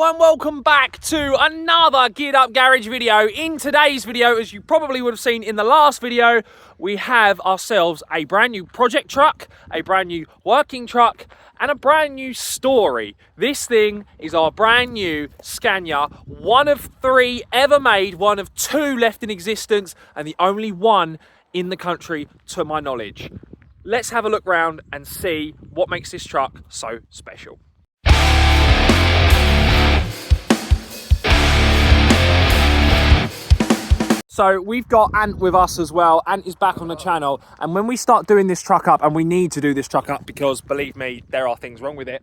and welcome back to another Geared Up Garage video. In today's video, as you probably would have seen in the last video, we have ourselves a brand new project truck, a brand new working truck, and a brand new story. This thing is our brand new Scania, one of 3 ever made, one of 2 left in existence, and the only one in the country to my knowledge. Let's have a look round and see what makes this truck so special. So we've got Ant with us as well. Ant is back on the channel, and when we start doing this truck up, and we need to do this truck up because believe me, there are things wrong with it,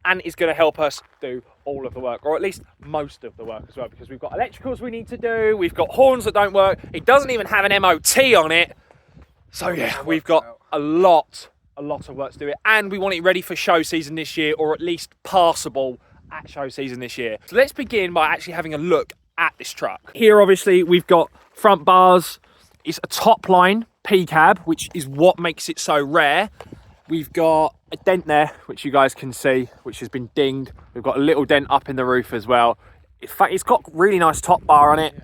Ant is going to help us do all of the work, or at least most of the work as well, because we've got electricals we need to do, we've got horns that don't work, it doesn't even have an MOT on it. So yeah, we've got a lot of work to do it, and we want it ready for show season this year, or at least passable at show season this year. So let's begin by actually having a look at this truck. Here obviously we've got front bars. It's a top line P cab, which is what makes it so rare. We've got a dent there, which you guys can see, which has been dinged. We've got a little dent up in the roof as well. In fact, it's got really nice top bar on it.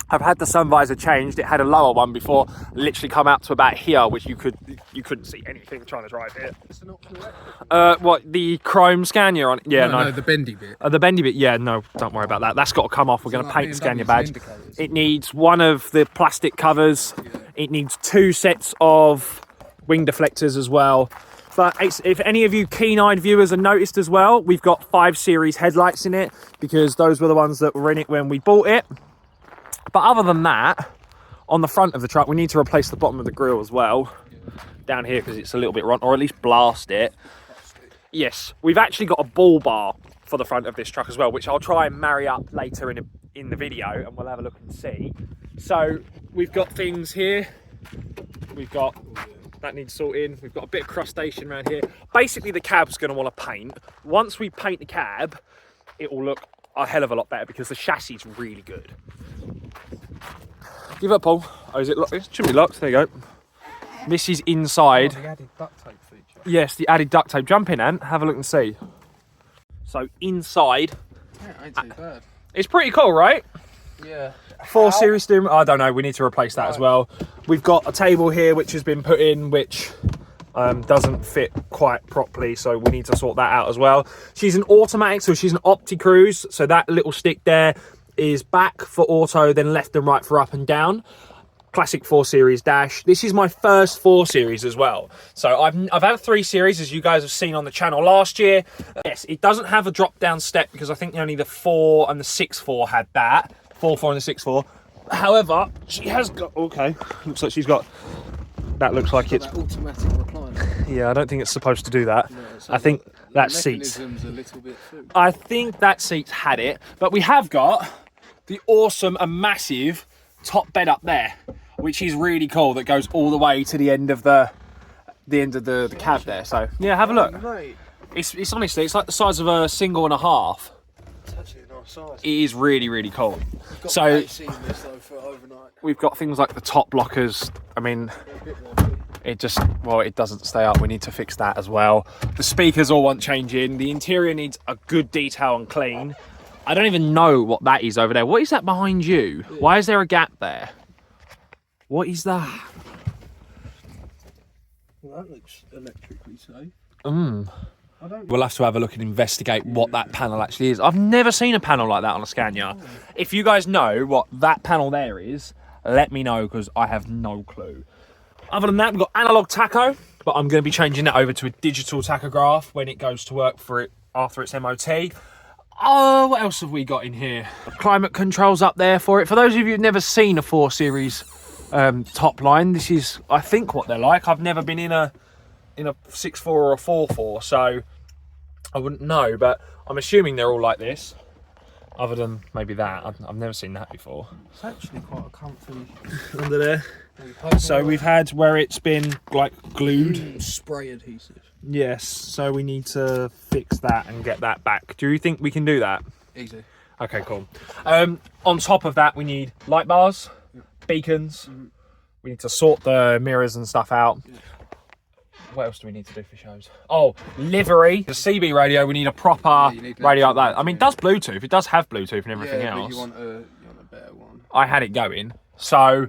I've had the sun visor changed. It had a lower one before, literally come out to about here, which you couldn't see anything trying to drive it. It's not correct. What, the chrome Scania on it? Yeah, no, the bendy bit. The bendy bit, yeah, no, don't worry about that. That's got to come off. We're going to paint the Scania badge. It needs one of the plastic covers. Yeah. It needs 2 sets of wing deflectors as well. But if any of you keen-eyed viewers have noticed as well, we've got 5 Series headlights in it, because those were the ones that were in it when we bought it. But other than that, on the front of the truck, we need to replace the bottom of the grille as well, down here, because it's a little bit rotten, or at least blast it. Yes, we've actually got a ball bar for the front of this truck as well, which I'll try and marry up later in the video, and we'll have a look and see. So we've got things here. We've got, that needs sorting. We've got a bit of crustation around here. Basically, the cab's going to want to paint. Once we paint the cab, it will look a hell of a lot better, because the chassis is really good. Give it a pull. Oh, is it locked? It should be locked. There you go. This is inside. Oh, the added duct tape feature. Yes, the added duct tape. Jump in, Ant. Have a look and see. So inside. Yeah, ain't too bad. It's pretty cool, right? Yeah. 4 Series steering. I don't know. We need to replace that as well. We've got a table here which has been put in, which doesn't fit quite properly, so we need to sort that out as well. She's an automatic, so she's an Opti Cruise. So that little stick there is back for auto, then left and right for up and down. Classic 4 Series dash. This is my first 4 Series as well. So I've had 3 Series, as you guys have seen on the channel last year. Yes, it doesn't have a drop down step, because I think only the 4 and the 6.4 had that. 4.4 and the 6.4. However, she has got, okay, looks like she's got, that looks like it's automatic recliner. Yeah, I don't think it's supposed to do that. No, I think that seat's a little bit too. I think that seat's had it, but we have got the awesome and massive top bed up there, which is really cool, that goes all the way to the end of the cab there. So yeah, have a look. It's honestly, it's like the size of a 1.5. It's actually a nice size. It is really cool. So we've got things like the top lockers. I mean, it just, well, it doesn't stay up. We need to fix that as well. The speakers all want changing. The interior needs a good detail and clean. I don't even know what that is over there. What is that behind you? Why is there a gap there? What is that? Well, that looks electrically safe. We'll have to have a look and investigate what that panel actually is. I've never seen a panel like that on a Scania. If you guys know what that panel there is, let me know, because I have no clue. Other than that, we've got analog tacho, but I'm going to be changing that over to a digital tachograph when it goes to work for it after its MOT. Oh, what else have we got in here? Climate controls up there for it. For those of you who've never seen a 4 Series top line, this is, I think, what they're like. I've never been in a 6.4 or a 4.4, so I wouldn't know, but I'm assuming they're all like this, other than maybe that. I've never seen that before. It's actually quite a comfy under there. So we've had where it's been like glued. Spray adhesive. Yes, so we need to fix that and get that back. Do you think we can do that? Easy. Okay, cool. On top of that, we need light bars, beacons. We need to sort the mirrors and stuff out. what else do we need to do for shows? Oh, livery. The CB radio, we need a proper radio like that. I mean, it does Bluetooth. It does have Bluetooth and everything else. But you want a better one. I had it going. So,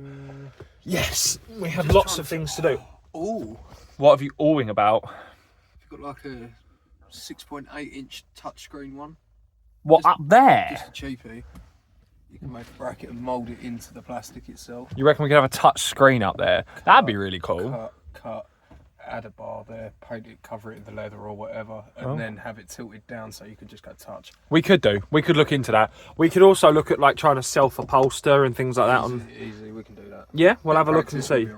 yes, we have lots of things to do. Oh. What have you awing about? You've got like a 6.8-inch touchscreen one. What, up there? Just a cheapie. You can make a bracket and mould it into the plastic itself. You reckon we could have a touch screen up there? That'd be really cool. Cut, add a bar there, paint it, cover it in the leather or whatever, and then have it tilted down so you can just go touch. We could do. We could look into that. We could also look at like trying to self-upholster and things like that. Easy, we can do that. Yeah, we'll have a look and see.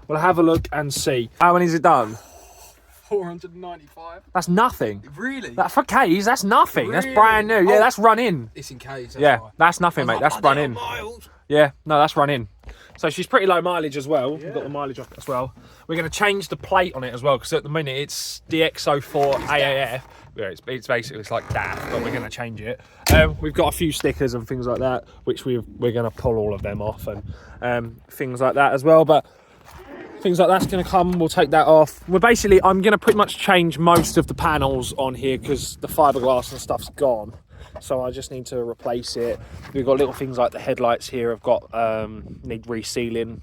We'll have a look and see. How many is it done? 495. That's nothing. Really? That for K's, that's nothing. Really? That's brand new. Yeah, that's run in. It's in K's. Yeah, that's nothing, mate. That's run in. Miles. Yeah, no, that's run in. So she's pretty low mileage as well. We've got the mileage off it as well. We're going to change the plate on it as well because at the minute it's DX04 AAF. Yeah, it's basically like that, but we're going to change it. We've got a few stickers and things like that, which we're going to pull all of them off and things like that as well. But things like that's going to come. We'll take that off. I'm going to pretty much change most of the panels on here because the fiberglass and stuff's gone. So I just need to replace it. We've got little things like the headlights here have got need resealing.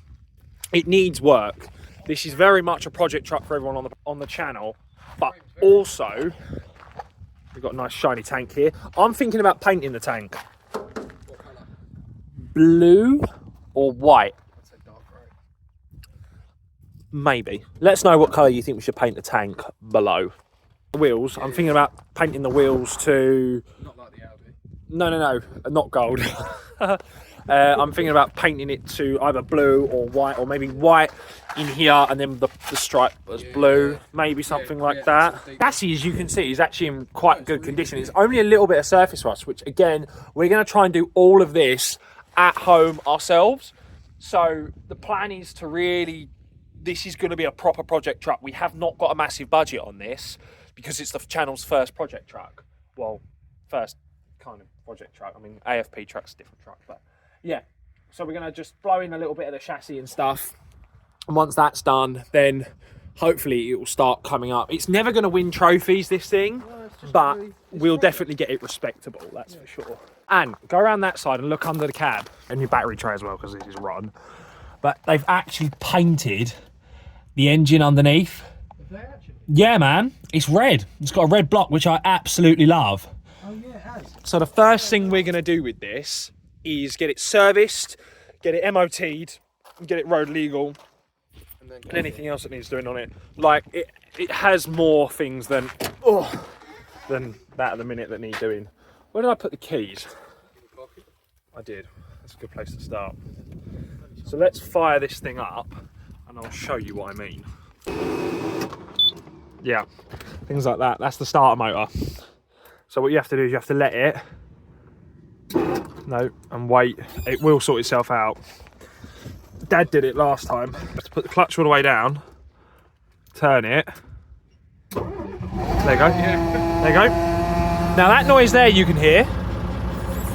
It needs work. This is very much a project truck for everyone on the channel, but also we've got a nice shiny tank here. I'm thinking about painting the tank. What colour? Blue or white? I'd say dark grey. Maybe. Let us know what colour you think we should paint the tank below. The wheels, I'm thinking about painting the wheels to... Not like the Audi. No, not gold. I'm thinking about painting it to either blue or white, or maybe white in here and then the stripe as blue, maybe something like that. Chassis, as you can see, is actually in quite good condition. It's only a little bit of surface rust, which again, we're going to try and do all of this at home ourselves. So the plan is to really... This is going to be a proper project truck. We have not got a massive budget on this because it's the channel's first project truck. Well, first kind of project truck. I mean, AFP truck's a different truck, but yeah. So we're going to just blow in a little bit of the chassis and stuff. And once that's done, then hopefully it will start coming up. It's never going to win trophies, this thing, but we'll definitely get it respectable, that's for sure. And go around that side and look under the cab and your battery tray as well, because this is rotten. But they've actually painted the engine underneath. Yeah, man, it's red. It's got a red block, which I absolutely love. Oh yeah, it has. So the first thing we're going to do with this is get it serviced, get it MOT'd, and get it road legal, and anything else that needs doing on it. Like, it has more things than that at the minute that need doing. Where did I put the keys? I did. That's a good place to start. So let's fire this thing up and I'll show you what I mean. Yeah, things like that. That's the starter motor. So what you have to do is you have to let it, and wait. It will sort itself out. Dad did it last time. You have to put the clutch all the way down, turn it. There you go. Yeah. There you go. Now that noise there you can hear.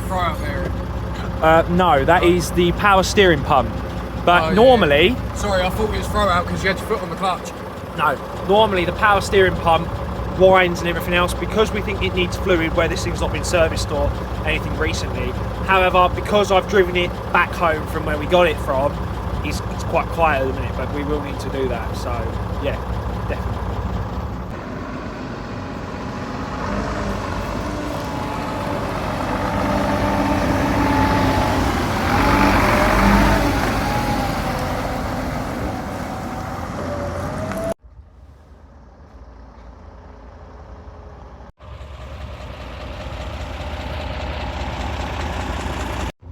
Fry up there. No, that is the power steering pump. But normally... Yeah. Sorry, I thought it was throw out because you had your foot on the clutch. No, normally the power steering pump winds and everything else because we think it needs fluid where this thing's not been serviced or anything recently. However, because I've driven it back home from where we got it from, it's quite quiet at the minute, but we will need to do that. So, yeah, definitely.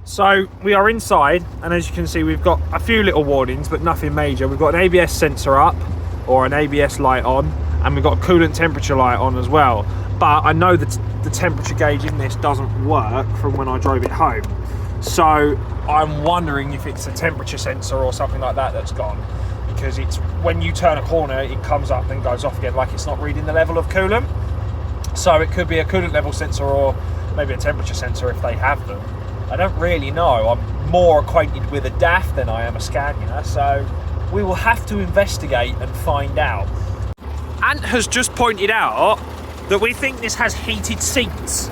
So we are inside, and as you can see, we've got a few little warnings, but nothing major. We've got an ABS sensor up, or an ABS light on, and we've got a coolant temperature light on as well. But I know that the temperature gauge in this doesn't work from when I drove it home. So I'm wondering if it's a temperature sensor or something like that that's gone. Because it's when you turn a corner, it comes up and goes off again, like it's not reading the level of coolant. So it could be a coolant level sensor or maybe a temperature sensor if they have them. I don't really know. I'm more acquainted with a DAF than I am a Scania, so we will have to investigate and find out. Ant has just pointed out that we think this has heated seats.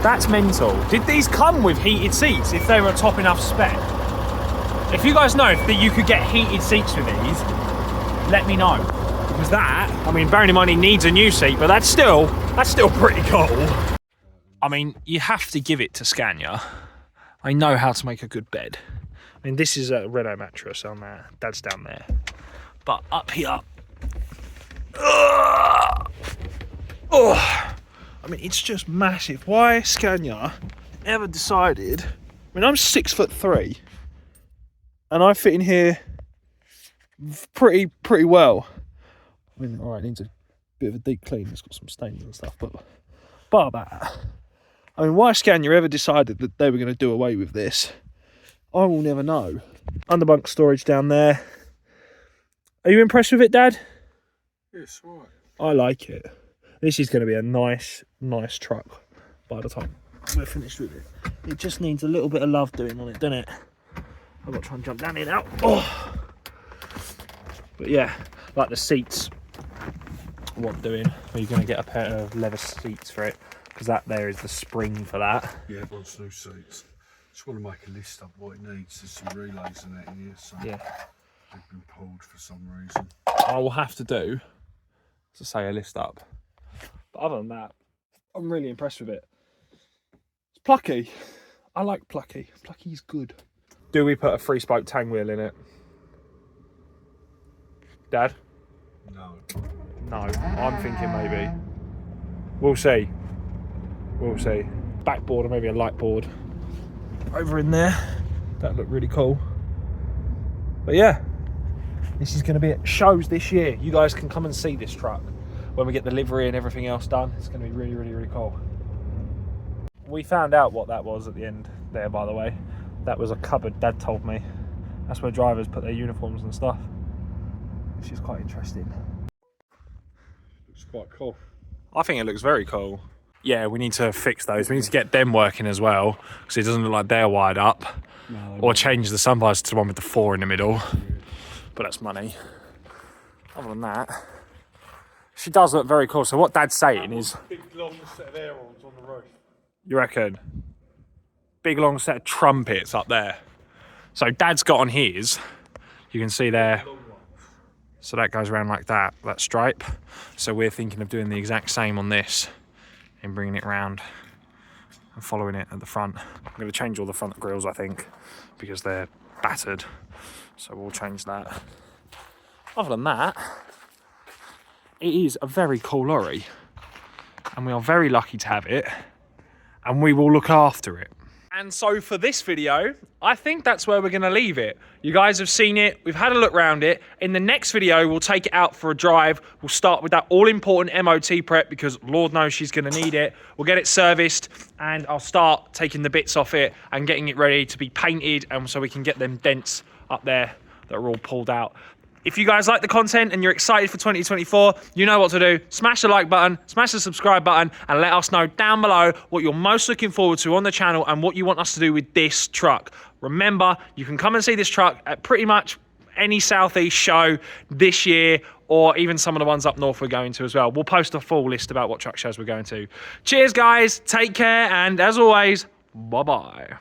That's mental. Did these come with heated seats if they were a top enough spec? If you guys know if you could get heated seats with these, let me know. Because that, I mean, bearing in mind he needs a new seat, but that's still pretty cool. I mean, you have to give it to Scania. They know how to make a good bed. I mean, this is a Renault mattress on there. Dad's down there. But up here, I mean, it's just massive. Why Scania ever decided? I mean, I'm 6'3", and I fit in here pretty well. I mean, all right, it needs a bit of a deep clean. It's got some stains and stuff, but bar that. I mean, why Scania ever decided that they were going to do away with this, I will never know. Underbunk storage down there. Are you impressed with it, Dad? Yes, right. I like it. This is going to be a nice truck by the time we're finished with it. It just needs a little bit of love doing on it, doesn't it? I've got to try and jump down here now. Oh. But yeah, like the seats, what doing? Are you going to get a pair of leather seats for it? Because that there is the spring for that. Yeah, it wants new seats. Just want to make a list of what it needs. There's some relays and that in here, so Yeah. they've been pulled for some reason. I will have to do to say a list up. But other than that, I'm really impressed with it. It's plucky. I like plucky. Plucky's good. Do we put a 3-spoke tang wheel in it? Dad? No. No, I'm thinking maybe. We'll see. We'll see. Backboard or maybe a light board over in there. That looked really cool. But yeah, this is going to be at shows this year. You guys can come and see this truck when we get the livery and everything else done. It's going to be really cool. We found out what that was at the end there, by the way. That was a cupboard, Dad told me. That's where drivers put their uniforms and stuff, which is quite interesting. Looks quite cool. I think it looks very cool. Yeah, we need to fix those. We need to get them working as well, because it doesn't look like they're wired up. No, Or change the sun visor to the one with the 4 in the middle. But that's money. Other than that, she does look very cool. So what Dad's saying is... Big long set of air-ons on the roof. You reckon? Big long set of trumpets up there. So Dad's got on his, you can see there. So that goes around like that stripe. So we're thinking of doing the exact same on this and bringing it round and following it at the front. I'm going to change all the front grills, I think, because they're battered. So we'll change that. Other than that, it is a very cool lorry. And we are very lucky to have it. And we will look after it. And so for this video, I think that's where we're going to leave it. You guys have seen it. We've had a look around it. In the next video, we'll take it out for a drive. We'll start with that all-important MOT prep because Lord knows she's going to need it. We'll get it serviced and I'll start taking the bits off it and getting it ready to be painted and so we can get them dents up there that are all pulled out. If you guys like the content and you're excited for 2024, you know what to do. Smash the like button, smash the subscribe button, and let us know down below what you're most looking forward to on the channel and what you want us to do with this truck. Remember, you can come and see this truck at pretty much any Southeast show this year, or even some of the ones up north we're going to as well. We'll post a full list about what truck shows we're going to. Cheers, guys. Take care, and as always, bye-bye.